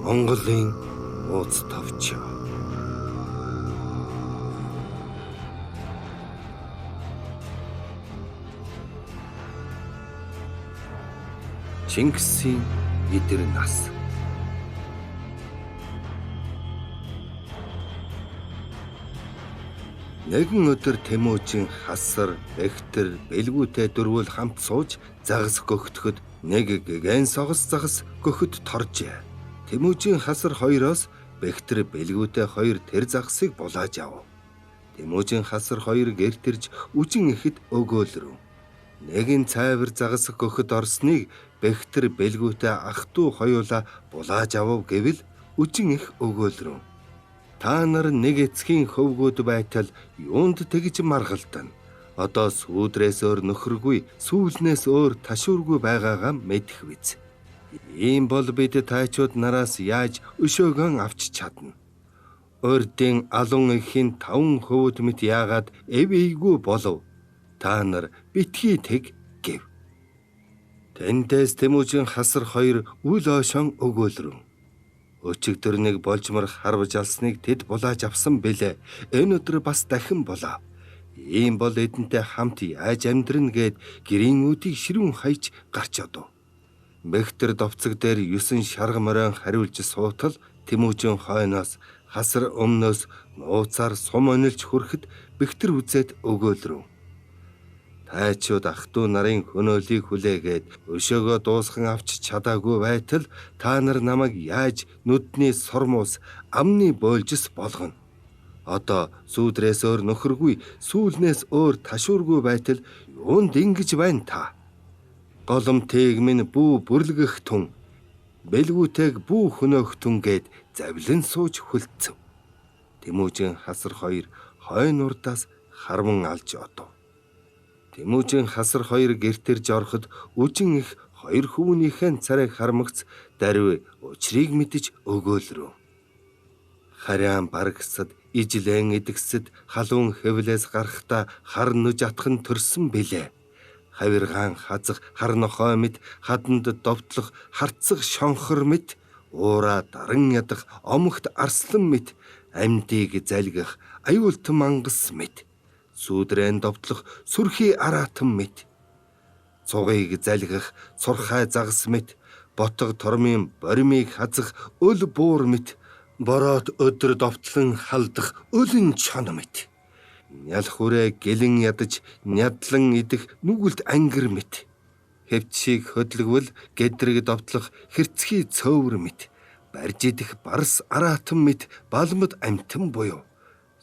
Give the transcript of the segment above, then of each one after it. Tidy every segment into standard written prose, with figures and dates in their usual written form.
Монголын ууц товч. Чингисийн эдэр нас. Нэгэн өдөр Тэмүүжин хасар, бэхтэр, бэлгүүтэй дөрвөл хамт сууж загас гөгтөхөд нэг гэгэн согос загас гөхөд торжээ. Тэмүүжин хасар хоёроос бэхтэр, бэлгүүтэй хоёр тэр загасыг булааж ав. Тэмүүжин хасар хоёр гэртэрж үжин ихэд өгөөлрөв. Нэгэн цайвар загас гөхөд орсныг бэхтэр, бэлгүүтэй ах トゥ хоёулаа булааж авав гэвэл үжин их өгөөлрөв. Та нар нэг эцгийн хөвгүүд байтал юунд тэгж маргалтана. Одоо сүүдрээс өөр нөхөргүй, сүүлнээс өөр ташуургүй байгаагаа мэдэх биз. Ийм бол бид тайчууд нараас яаж өшөөгөн авч чадна. Урдын алун ихийн 5 хөвөд мэт яагаад эв ийгүй болов. Та нар битгий тэг гэв. Тэндээс Тэмүүжин хасар хоёр үл ойшон өгөөлрөв. Өчигдөр нэг болжмор харвж алсныг тэд булааж авсан бэлээ. Энэ өдөр бас дахин булаа. Ийм бол эдэнтэй хамт яаж амьдрна гэд гэрийн үдийг ширүүн хайж гарч одов. Бэхтэр довцог дээр 9 шарга морин хариулж суутал Тэмүүжин хойноос хасар өмнөөс нууцаар сум онилж хүрэхэд бэхтэр үзээд өгөөлрөв. Тайчууд ах トゥ нарын хөнөөлийг хүлээгээд өшөөгөө дуусхан авч чадаагүй байтал та нар намайг яаж нүдний сормуус амны бойлжс болгоно. Одоо сүүдрээс өөр нөхөргүй, сүүлнээс өөр ташуургүй байтал юунд ингэж байна та? Голомтыг минь бүү бүрлгэх тун, бэлгүүтэйг бүү хөнөөх тун гэд завлан сууж хөлдсөв. Тэмүүжин хасар хоёр хойн урдаас харман алж одов. Тэмүүжин хасар хоёр гэртэрж ороход үжин их хоёр хүүнийхэн царайг хармагц даруй учрыг мэдэж өгөөлрөв. Харяан барагсад ижлэн идэгсэд халуун хэвлээс гарахдаа хар нүж атхан төрсөн билээ. Хавиргаан хазах хар нохой мэт хаданд довтлох харцах шонхор мэт уура даран ядах омогт арслан мэт амьдыг залгих аюулт мангас мэт сүүдрэн довтлох сүрхий араатан мэт цугыг залгих цурхай загас мэт ботго тормын боримыг хазах өл буур мэт бороод өдөр довтлон халдах өлөн чон мэт нял хүрээ гэлэн ядаж нядлан идэх нүгэлт ангир мэт хэвчийг хөдлөгвөл гэдрэг довтлох хэрцгий цөөвөр мэт барж идэх барс араатан мэт балмад амтан буюу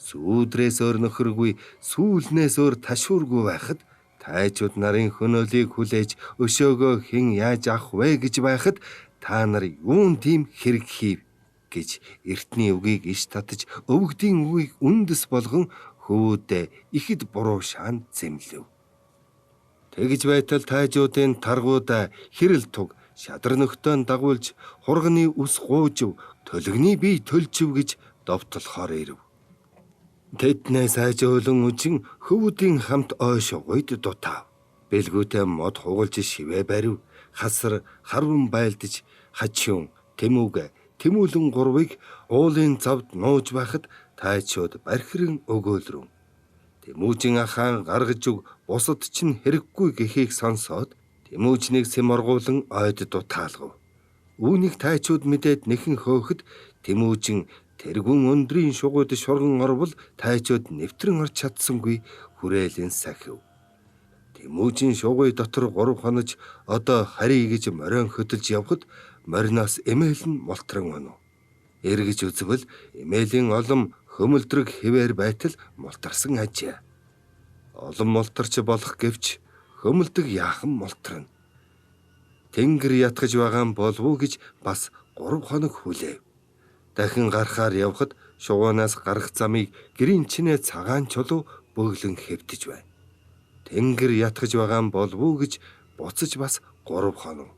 сүүдрээс өөр нөхөргүй, сүүлнээс өөр ташуургүй байхад тайчууд нарын хөнөөлийг хүлээж өшөөгөө хэн яаж авах вэ гэж байхад та нар юун тийм хэрэг хийв гэж эртний үгийг иш татаж өвгдийн үгийг үндэс болгон хөвөөдөө ихэд буруу шаан зэмлэв. Тэгж байтал тайчуудын таргуудаа хэрэл туг шадар нөхтөн дагуулж хурганы ус гуужв төлгний бие төлжв гэж довтлохоор ирэв. Тэднээс айжуулан үжин хөвүүдийн хамт ойш гойд дутав. Бэлгүүтэй мод хугалж шивэ барив. Хасар харван байлдаж хачиун Тэмүүг Тэмүүлэн гурвыг уулын завд нууж байхад тайчууд бархиран өгөөлрөв. Тэмүүжин ахаан гаргаж өг бусад чинь хэрэггүй гэхийг сонсоод Тэмүүжнийг сэм оргуулан ойд дутаалгав. Үүнийг тайчууд мэдээд нэхэн хөөхд Тэмүүжин тэргүүн өндрийн шугууд шурган орвол тайчууд нэвтрэн орч чадсангүй хүрээлэн сахив. Тэмүүжин шугуй дотор 3 хонож одоо харий гэж морин хөдөлж явхад мориноос эмээл нь мултран онов. Эргэж үзвэл эмээлийн олом хөмөлдрөг хэвээр байтал мултарсан ажээ. Олом мултарч болох гэвч хөмөлдөг яахан мултрана. Тэнгэр ятгаж байгаа болов уу гэж бас 3 хоног хүлээв. Дахин гарахаар явхад шугуунаас гарах замыг гэрийн чинээ цагаан чулуу бөглөн хэвтэж байна. Тэнгэр ятгаж байгаа болов уу гэж буцаж бас 3 хоног.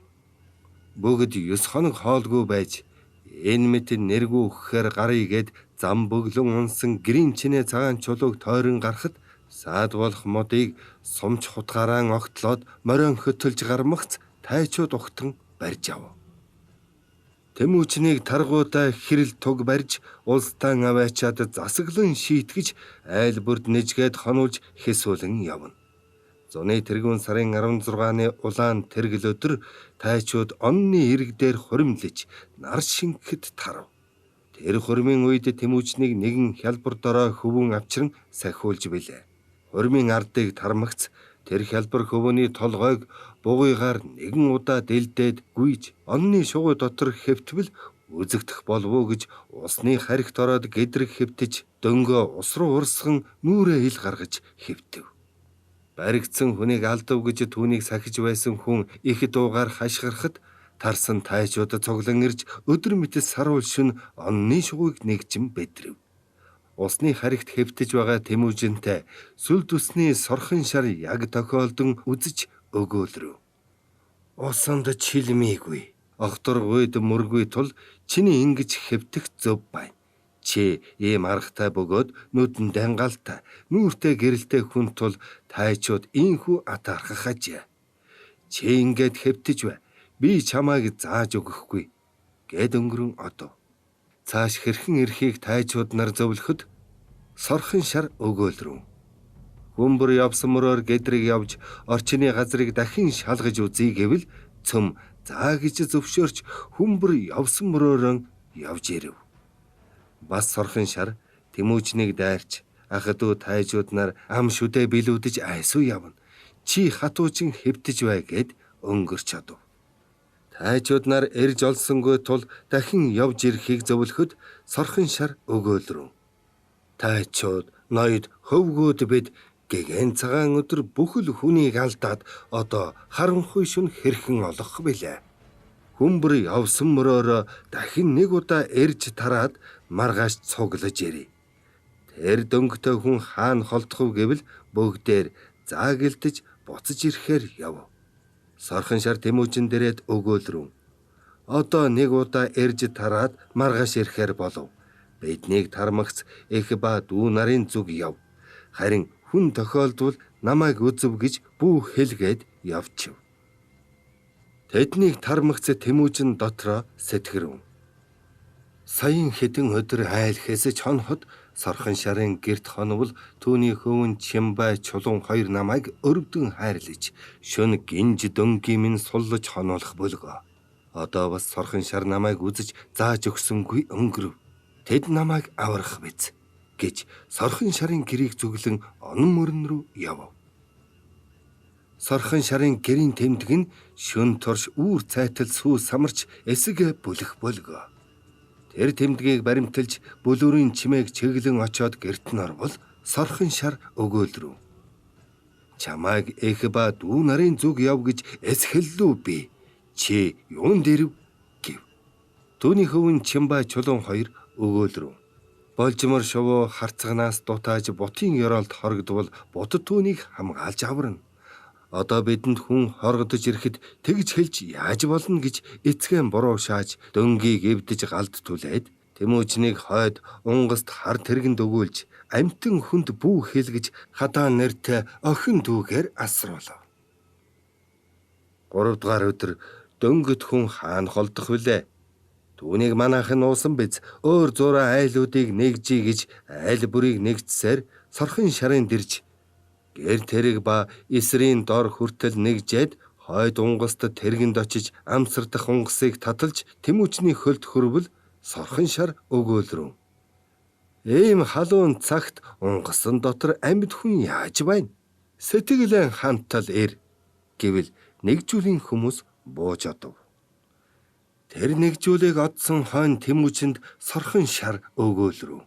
Бүгд 9 хоног хоолгүй байж энэ мэт нэргүй өгөхээр гарыг гээд зам бөглөн унсан гэрийн чинээ цагаан чулууг тойрон гарахад саад болох модыг сумч хутгаараа огтлоод морин хөтөлж гармагц тайчууд ухтан барьж ав. Тэмүүчнийг таргуудаа хэрэл туг барьж улстан аваачаад засаглан шийтгэж айл бүрд нэжгээд хонуулж хэсүүлэн явна. Зуны тэргүүн сарын 16-ны улаан тэргэл өдөр тайчууд онны ирэг дээр хуримлж нар шингэхэд тарав. Тэр хурмын үед Тэмүүчнийг нэгэн хялбар дорой хөвөн авчран сахиулж билээ. Хурмын ардыг тармагц тэр хялбар хөвөний толгойг бугыгаар нэгэн удаа дэлдээд гүйж онны шугуй дотор хэвтвэл үзэгдэх болов уу гэж усны харигт ороод гэдрэг хэвтэж дөнгөө ус руу урсган нүрээ ил гаргаж хэвтэв. Баригдсан хүнийг алдав гэж түүнийг сахиж байсан хүн их дуугаар хашгирахад тарсан тайчуудад цуглан ирж өдөр мэт саруул шүн онны шугуйг нэгжин бэдрэв. Усны харигт хэвтэж байгаа Тэмүүжинтэй сүл түсний сорхон шар яг тохиолдон үзэж өгөөлрөв. Усанд чилмийгүй. Огтор гуйд мөргүй тул чиний ингэж хэвтэх зөв бай. Чи ийм аргатай бөгөөд нүдэн дангаалтай, нүүртэй гэрэлтэй хүн тул тайчууд ийхүү атаархах ажээ. Чи ингээд хэвтэж бай. Би чамайг зааж өгөхгүй гэд өнгөрөн одов. Цааш хэрхэн ирэхийг тайчууд нар зөвлөхөд сорхон шар өгөөлрөв. Хүмбэр явсан мөрөөр гэдрэг явж орчны газрыг дахин шалгаж үзье гэвэл цөм заа гэж зөвшөөрч хүмбэр явсан мөрөөрөө явж ирэв. Бас сорхон шар Тэмүүжнийг дайрч ах дүү тайжууд нар ам шүдэ билүүдэж айсуу явна. Чи хатуучин хэвтэж бай гэд өнгөрч одов. Тайчууд нар эрж олсонгүй тул дахин явж ирэхийг зөвлөхөд сорхон шар өгөөлрөв. Тайчууд ноёд хөвгүүд бид гэгэн цагаан өдөр бүхэл хүнийг алдаад одоо харанхуй шүн хэрхэн олох билээ. Хүмбэр явсан мөрөөрөө дахин нэг удаа эрж тараад маргааш цуглаж ирээ. Тэр дөнгөтэй хүн хаана холдох вэ гэвэл бүгдээр заа гэлдэж буцаж ирэхээр яв. Сорхон шар Тэмүүжин дээрээд өгөөлрөв. Одоо нэг удаа эрж тараад маргааш ирэхээр болов. Биднийг тармагц их ба дүү нарын зүг яв. Харин хүн тохиолдвол намайг үзв гэж бүү хэлгээд явчихв. Тэднийг тармагц Тэмүүжин дотроо сэтгэрв. Саяын хэдэн өдөр айл хэсэж хоноход сорхон шарын герт хонвол түүний хөвөн Чимбай чулуун хоёр намайг өрөвдөн хайрлаж шөнө гинж дөнгийн минь суллаж хонуулах бөлгөө. Одоо бас сорхон шар намайг үзэж зааж өгсөнгүй өнгөрөв. Тэд намайг аврах биз гэж сорхон шарын гэрийг зүглэн онон мөрөн рүү явв. Сорхон шарын гэрийн тэмдэг нь шөн турш үүр цайтал сүү самарч эсэгэ бүлэх бөлгөө. Тэр тэмдгийг баримталж бүлүүрийн чимээг чиглэн очоод гэрт нь орвол сорхон шар өгөөлрөв. Чамайг эх ба дүү нарын зүг яв гэж эсгэллүү би. Чи юун дэрв гэв. Түүний хөвөн Чимбай чулуун хоёр өгөөлрөв. Болжмор шувуу харцагнаас дутааж бутын ёроолд хорогдвол бутад түүнийг хамгаалж аварна. Одоо бидэнд хүн хоргодож ирэхэд тэгж хэлж яаж болно гэж эцгэн буруу шааж дөнгийг эвдэж галд түлээд Тэмүүжнийг хойд унгаст хар тэргэнд өгүүлж амтэн хүнд бүү хэлгэж хадаа нэртэй охин дүүгээр асруулав. 3 дугаар өдөр дөнгөт хүн хаана холдох вүлээ? Түүнийг манайхан нуусан биз өөр зураа айлуудыг нэгжий гэж айл бүрийг нэгдсээр сорхон шарын дэрж гэр тэрэг ба эсрийн дор хүртэл нэгжээд хойд унгаст тэргэнд очиж амсардах унгасыг таталж Тэмүүжний хөлд хөрвөл сорхон шар өгөөлрөв. Ийм халуун цагт унгасан дотор амьд хүн яаж байна? Сэтгэлэн хантал ир гэвэл нэгжүүлийн хүмүүс бууж одов. Тэр нэгжүүлэг одсон хойно Тэмүүжинд сорхон шар өгөөлрөв.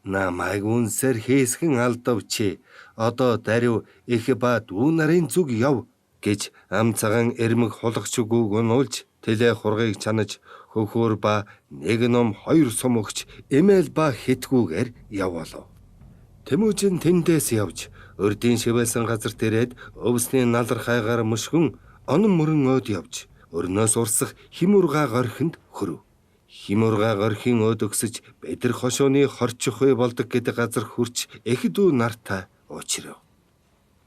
Намайг үнсээр хийсгэн алдавчи. Одоо дарив их ба дүү нарын зүг яв гэж ам цагаан эрмэг хулгч үгүйг унуулж тэлээ хургийг чанаж хөхөр ба нэг ном хоёр сум өгч эмээл ба хитгүүгээр явуулав. Тэмүүжин тэндээс явж өрдийн шивэлсэн газар дээрээд өвсний налар хайгаар мөшгөн онон мөрөн өөд явж өрнөөс урсах химургаа горхинд хөрөв. Химургаа горхийн өөд өгсөж бэдэр хошууны хорчихгүй болдог гэдэг газар хүрч их дүү нартай уучрав.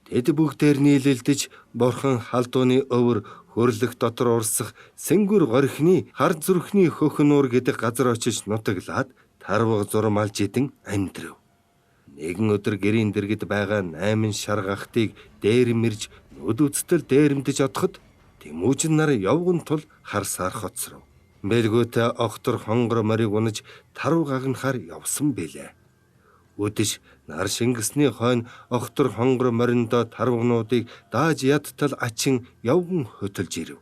Тэд бүгдээр нийлэлдэж бурхан халдууны өвөр Хөрлөх дотор урсах сэнгүр горхины хар зүрхний хөхнуур гэдэг газар очиж нутаглаад тарваг зурмалж идэн амьдрав. Нэгэн өдөр гэрийн дэргэд байгаа 8 шаргахтыг дээрмэрж нүд үзтэл дээрэмдэж одоход Тэмүүжин нар явган тул харсаар хоцров. Бэлгүүтээ огтор хонгор морийг унаж тарв гагнахаар явсан билээ. Өдөш нар шингэсний хойно огтор хонгор мориндоо тарвгнуудыг дааж ядтал ачин явган хөтөлж ирв.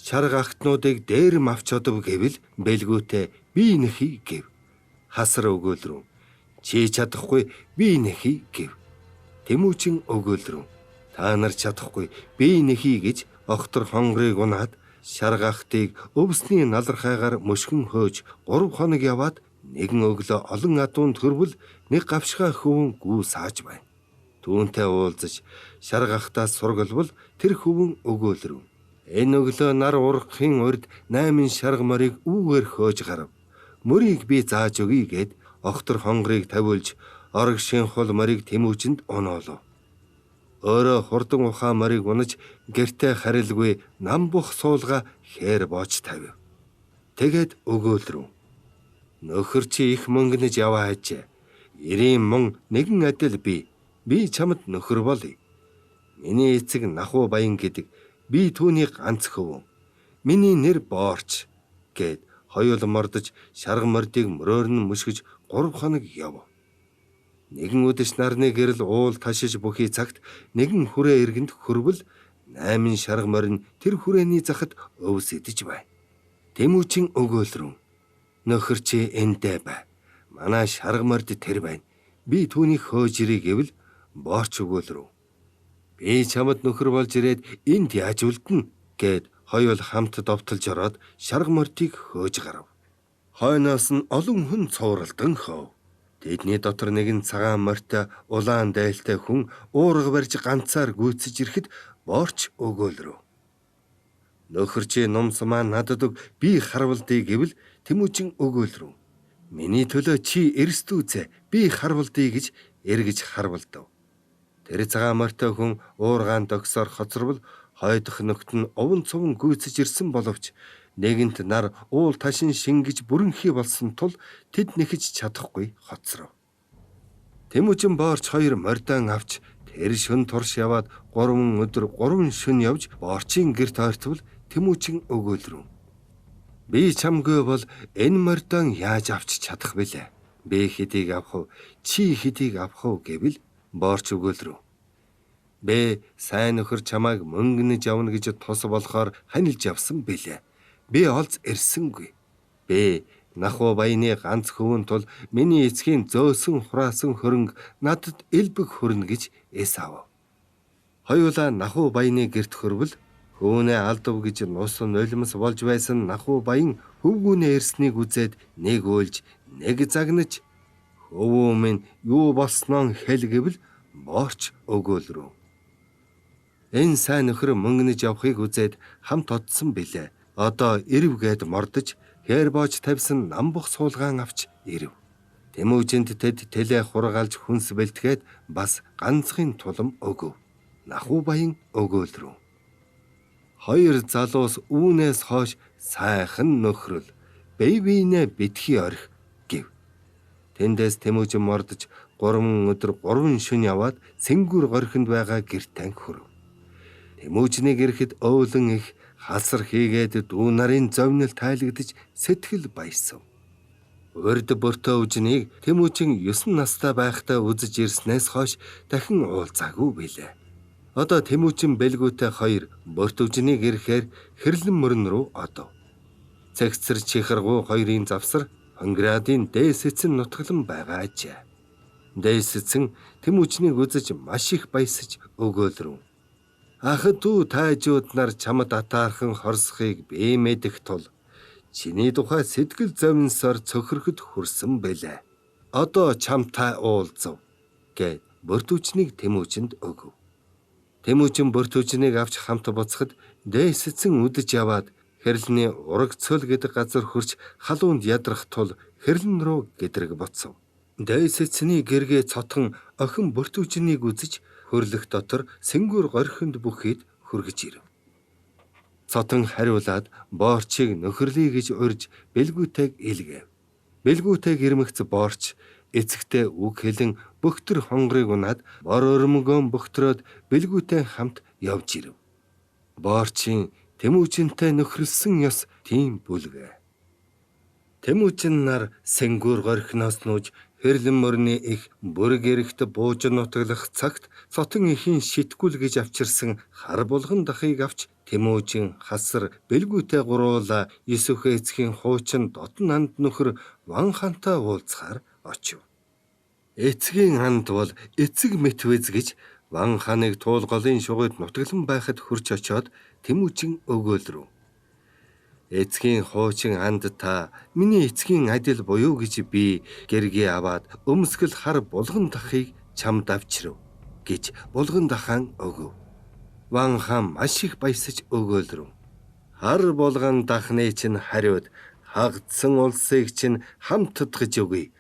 Шаргахтнуудыг дээрэм авч одов гэвэл бэлгүүтээ би нэхий гэв. Хасар өгөөлрөв. Чи чадахгүй би нэхий гэв. Тэмүүжин өгөөлрөв. Та нар чадахгүй би нэхий гэж огтор хонгорыг унаад шаргахтыг өвсний налархайгаар мөшгөн хөөж 3 хоног яваад нэгэн өглөө олон адуунд хөрвөл нэг гавшгаа хөвөн гүү сааж байна. Түүнтэй уулзаж шаргахтаас сургалбал тэр хөвөн өгөөлрөв. Энэ өглөө нар ургахын урд 8 шарга морийг үүгээр хөөж гарав. Мөрийг би зааж өгье гэд огтор хонгорыг тавиулж орог шинхул морийг Тэмүүжинд уноолов. Өөрөө хурдан ухаан морийг унаж гэртээ харилгүй нам бух суулга хээр боож тавив. Тэгэд өгөөлрөв. Нөхөр чи их мөнгөнөж яваа хажээ. 90 мөн нэгэн адил би чамд нөхөр болъё. Миний эцэг Нахуу Баян гэдэг. Би түүний ганц хөвөн. Миний нэр Боорч гэд хоёул мордож шарга мордыг мөрөөр нь мөшгөж 3 хоног яв. Нэгэн өдөш нарны гэрэл уул ташиж бүхий цагт нэгэн хүрээ эргэнд хөрвөл 8 шарга морин тэр хүрээний захад өвс идэж бай. Тэмүүжин өгөөлрөв. Нөхөр чи эндээ бай. Манай шарга морд тэр байна. Би түүнийг хөөж ирээ гэвэл Боорч өгөөлрөв. Би чамд нөхөр болж ирээд энд яаж үлдэнэ гэд хоёул хамт довтолж ороод шарга мордыг хөөж гарав. Хойноос нь олон хүн цувралдан хов. Тэдний дотор нэгэн цагаан морьтой улаан дайлтай хүн уурга барьж ганцаар гүйцэж ирэхэд Боорч өгөөлрөв. Нөхөр чи нумс маань надад өг би харвалдъя гэвэл Тэмүүжин өгөөлрөв. Миний төлөө чи эрстүүцээ би харвалдъя гэж эргэж харвалдав. Тэр цагаан морьтой хүн уургаан догсоор хоцорвол хойдох нөхд нь овон цовон гүйцэж ирсэн боловч нэгэнт нар уул ташин шингэж бүрэнхий болсон тул тэд нэхэж чадахгүй хоцров. Тэмүүжин Боорч 2 морьдон авч тэр шөнө турш яваад 3 өдөр 3 шөнө явж Боорчийн гэрт ойртвол Тэмүүжин өгөөлрөв. Би чамгүй бол энэ морьдон яаж авч чадах вүлээ? Би хэдийг авах вэ? Чи хэдийг авах вэ гэвэл Боорч өгөөлрөв. Бэ сайн нөхөр чамайг мөнгөнөж явна гэж тус болохоор ханилж явсан билээ. Би олз ирсэнгүй. Бэ Нахуу Баяны ганц хөвөн тул миний эцгийн зөөсөн хураасан хөрөнгө надад элбэг хөрнө гэж эс авав. Хоёулаа Нахуу Баяны гэрт хөрвөл хөвөнөө алдав гэж нус нулимс болж байсан Нахуу Баян хөвгүүнээ ирснийг үзээд нэг уйлж нэг загнаж хөвөө минь юу болсноо хэл гэвэл Боорч өгөөлрөв. Энэ сайн нөхөр мөнгөнөж явахыг үзээд хамт одсон билээ. Одоо ирв гээд мордож хээр боож тавьсан намбах суулгаан авч ирв. Тэмүүжинд тэд тэлээ хургаалж хүнс бэлтгээд бас ганцхын тулам өгөв. Нахуу Баян өгөөлрөв. 2 залуус үүнээс хойш сайхан нөхрөл бие биенээ битгий орхи гэв. Тэндээс Тэмүүжин мордож 3 өдөр 3 шөнө яваад сэнгүр горхинд байгаа гэртээ хүрв. Тэмүүжнийг ирэхэд өөлөн их халсар хийгээд дүү нарын зовнил тайлагдж сэтгэл баясав. Урд бөртөө үжнийг Тэмүүжин 9 настай байхдаа үзэж ирснээс хойш дахин уулзаагүй билээ. Одоо Тэмүүжин бэлгүүтэй 2 бөртөвжнийг ирэхээр хэрлэн мөрөн рүү одов. Цэгцэр чихэргүү 2-ын завсар Хонградын дээс эцэн нутгалан байгаа ажээ. Дээс эцэн Тэмүүжнийг үзэж маш их баясаж өгөөлрөв. Ах дүү тайжууд нар чамд атаархан хорсохыг би мэдэх тул чиний тухай сэтгэл зовнисоор цөхрөхөд хүрсэн бэлээ. Одоо чамтай уулзав гэд бөртөвчнийг Тэмүүжинд өгөв. Тэмүүжин бөртөвчнийг авч хамт буцахад дээс эцэн үдэж яваад хэрлэний ураг цөл гэдэг газар хөрч халуунд ядрах тул хэрлэн рүү гэдрэг буцав. Дээс эцний гэргээ цотхон охин бөртөвчнийг үзэж хөрлөх дотор сэнгүр горхинд бүхийд хүргэж ирэв. Цотон хариулаад боорчийг нөхөрлөе гэж урьж бэлгүүтэйг илгээв. Бэлгүүтэйг ирмэгц боорч эцэгтэй үг хэлэн бөхтөр хонгорыг унаад бор өрмгөн бөхтрөөд бэлгүүтэй хамт явж ирэв. Боорчийн Тэмүүжинтэй нөхрөлсөн ёс тийм бүлгээ. Тэмүүжин нар сэнгүүр горхиноос нууж хэрлэн мөрний их бүрэг эрэхт бууж нутаглах цагт цотон ихийн шитгүүл гэж авчирсан хар булган дахыг авч Тэмүүжин хасар бэлгүүтэй гуруула Исүхэ эцгийн хуучин дотн анд нөхөр Ван хантай уулзахаар очив. Эцгийн анд бол эцэг Мэтвэз гэж Ван ханыг туулгалын шугойд нутаглан байхад хурч очоод Тэмүүжин өгөөлрөв. Эцгийн хуучин анд та миний эцгийн адил буюу гэж би гэргээ аваад өмсгөл хар булган дахыг чамд авчирв гэж булган дахаан өгөв. Ван хан маш их баясаж өгөөлрөв. Хар булган дахны чинь хариуд хагдсан улсыг чинь хамт тутгаж өгье.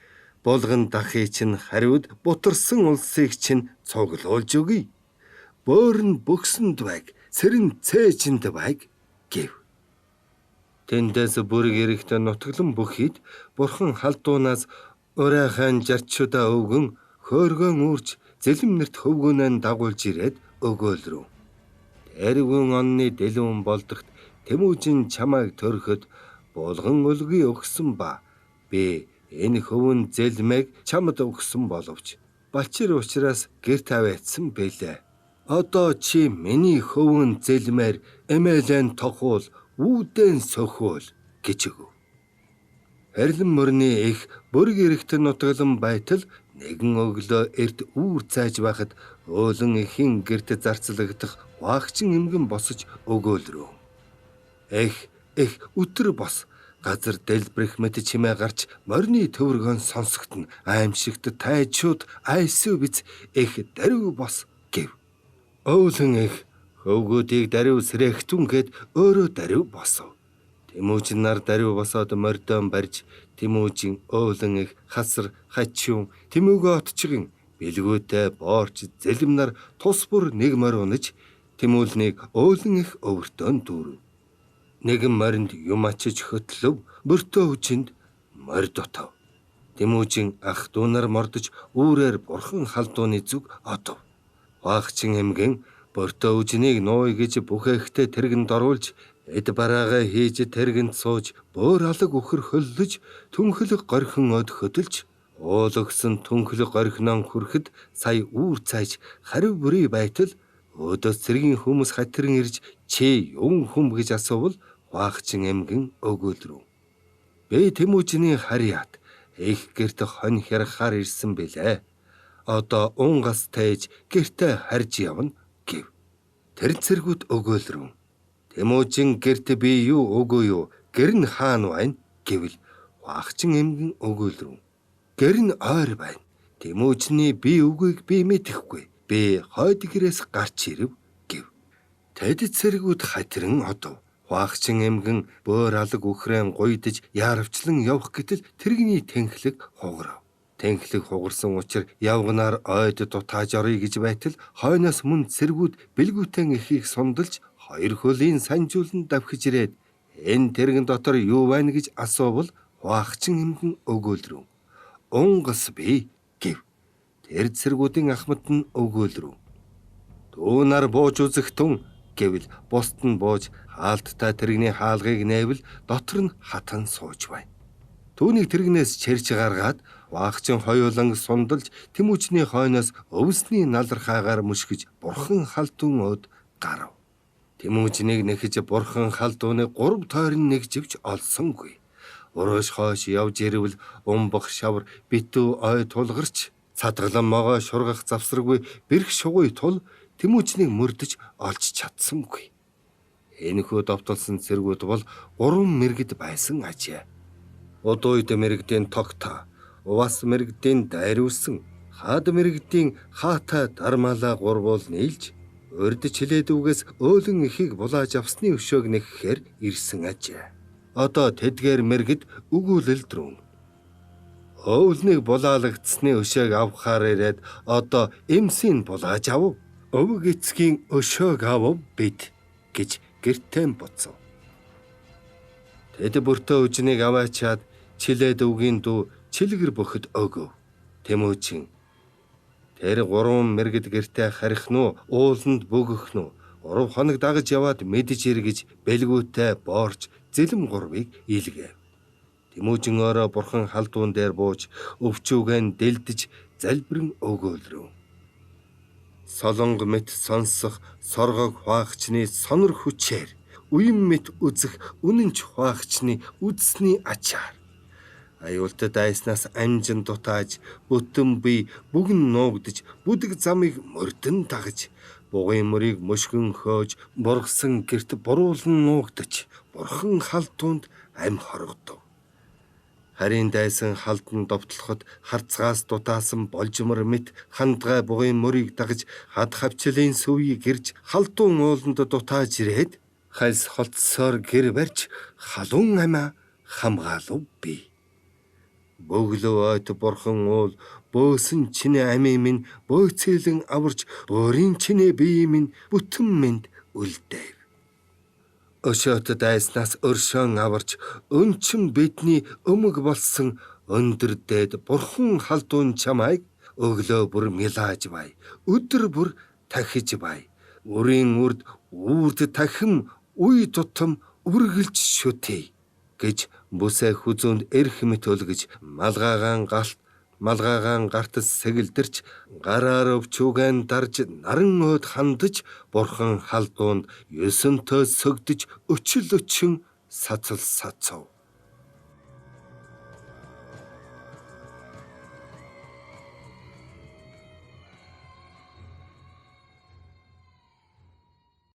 Булган дахыг чинь хариуд бутарсан улсыг чинь цуглуулж өгье. Бөөр нь бөксөнд байг, сэрэн цээжинд байг гэв. Тэндээс бүрэг эрэхт нутаглан бүхийд бурхан халдуунаас урайхан жарчудаа өвгөн хөөргөн үрж зэлэмнэрт хөвгөнөө дагуулж ирээд өгөөлрөв. Тэрвэн онны дэлүүн болдогт Тэмүүжин чамайг төрөхөд булган өлгий өгсөн ба би энэ хөвөн зэлмэг чамд өгсөн боловч балчир учраас гэр тавиадсан бэлээ. Одоо чи миний хөвөн зэлмээр эмээлэн тохуул үүдэн сөхөөл гэж өгөв. Хэрлэн мөрний их бүрэг эрэхт нутаглан байтал нэгэн өглөө эрт үүр цааж байхад өөлөн ихийн гэрт зарцлагдах ваагчин эмгэн босож өгөөлрөв. Эх өтөр бос газар дэлбэрэх мэт чимээ гарч морины төвөргөн сонсогдно. Аимшигт тайчууд айсуу биз эх дарив бос гэв. Өөлөн эх хөвгүүдийг дарив сэрэгтүн гэд өөрөө дарив босов. Тэмүүжин нар дарив босоод мордон барьж Тэмүүжин өөлөн их хасар хачиун Тэмүүгөө отчгин бэлгүүтэй боорч зэлэм нар тус бүр нэг морь унаж Тэмүүлнийг өөлөн их өвөртөн дүүрв. Нэгэн моринд юм ачиж хөтлөв бөртөө хүчинд морь дотов. Тэмүүжин ах дүү нар мордож үүрээр бурхан халдууны зүг отов. Ваагчин эмгэн бөртөө үжнийг нууй гэж бүхэхтэй тэргэнд оруулж эд бараагаа хийж тэргэнд сууж бөөр алаг өхөр хөллөж түнхлэг горхин од хөдөлж уулгсан түнхлэг горхинон хүрэхэд сая үүр цааж харив бүрий байтал өдөөс цэргийн хүмүүс хатирн ирж чи юун хүм гэж асуувал ваагчин эмгэн өгөөлрөв. Би Тэмүүжиний харьяат их гэрт хонь хэрхаар ирсэн бэлээ. Одоо унгас тээж гэртээ харж явна гэв. Тэр цэргүүд өгөөлрөв. Тэмүүжин гэрт би юу өгөө юу? Гэр нь хаана байна гэвэл ваагчин эмгэн өгөөлрөв. Гэр нь ойр байна. Тэмүүжиний би үгийг би мэдэхгүй. Би хойд гэрээс гарч ирэв гэв. Тэд цэргүүд хатирн одов. Ваагчин эмгэн бөөр алаг үхрэн гуйдаж яарвчлан явах гэтэл тэрэгний тэнхлэг хугарав. Тэнхлэг хугарсан учраас явганаар ойд дутааж орё гэж байтал хойноос мөн цэргүүд бэлгүүтэн ихийг сундалж хоёр хөлийн санжуулан давхиж ирээд энэ тэрэгэн дотор юу байна гэж асуувал ваагчин эмгэн өгөөлрөв. Унгас би гэв. Тэр цэргүүдийн ахмад нь өгөөлрөв. Дүү нар бууж үзэх тун гэвэл бусд нь бууж хаалттай тэрэгний хаалгыг нээвэл дотор нь хатан сууж байна. Түүнийг тэрэгнээс чэрж гаргаад ваагчин хоёуланг сундалж Тэмүүжний хойноос өвсний налархаагаар мөшгөж бурхан халдун өд гарав. Тэмүүжнийг нэхэж бурхан халдууны 3 тойрон нэгживч олсонгүй. Урууш хойш явж ирэвэл умбах шавар битүү ой тулгарч цадгалан могоо шургах завсаргүй бэрх шугуй тул Тэмүүжнийг мөрдөж олж чадсангүй. Энэхүү довтолсон цэргүүд бол 3 мэргэд байсан ажээ. Удууйд мэрэгдийн тогтоо, увас мэрэгдийн дайруулсан, хаад мэрэгдийн хаатай дармаалаа гурвуул нийлж, урд чилээдүүгээс өөлөн ихийг булааж авсны өшөөг нэхэхээр ирсэн ажээ. Одоо тэдгээр мэргэд өгүүлэлдрүүн. Өөлнийг булаалагдсны өшөөг авахаар ирээд одоо эмсийг булааж авав. Өвөг эцгийн өшөөг авав бид гэж гэртээ буцав. Тэд бүртөө үжнийг аваачаад чилээд үгийн дуу чилгэр бөхөд өгөв. Тэмүүжин тэр 3 мэргэд гэртээ харих нь ууланд бөгөх нь 3 хоног дагаж яваад мэдж иргэж бэлгүүтэй боорч зэлэм 3-ыг илгээв. Тэмүүжин ороо бурхан халдуун дээр бууж өвчүүгэн дэлдэж залбирэн өгөөлрөв. Солонг мэт сонсох соргог хваагчны сонор хүчээр уян мэт үзэх үнэнч хваагчны үдсний ачаар аюултад айснаас амжин дутааж бүтэн бие бүгэн нуугдж бүдэг замыг мөрдөн дагаж бугын мөрийг мөшгөн хөөж бургасан герт буруулан нуугдж бурхан халдуунд амь хоргодов. Харин дайсан халдан довтлоход харцгаас дутаасан болжмор мэт хандгай бугын мөрийг дагаж хад хавчлын сүвийг гэрж халдуун ууланд дутааж ирээд хальс холтсоор гэр барьж халуун амиа хамгаалав би. Бөглөө ойт бурхан уул бөөсөн чинээ амийн минь бөөцөөлөн аварч өөрийн чинээ бие минь бүтэн мэнд үлдээв. Өшөөт дайснаас өршөөн аварч өнчин бидний өмг болсон өндөр дээд бурхан халдуун чамайг өглөө бүр милааж бай, өдөр бүр тахиж бай. Үрийн үрд үрд тахим үе тутам үргэлж шүтээ гэж бүсээ хүзүүнд эрх мэт өлгөж малгаагаан гарт сэгэлдэрч гараар өвчүүгэн дарж наран өөд хандаж бурхан халдуунд 9 төө сөгдөж өчл өчөн сацал сацав.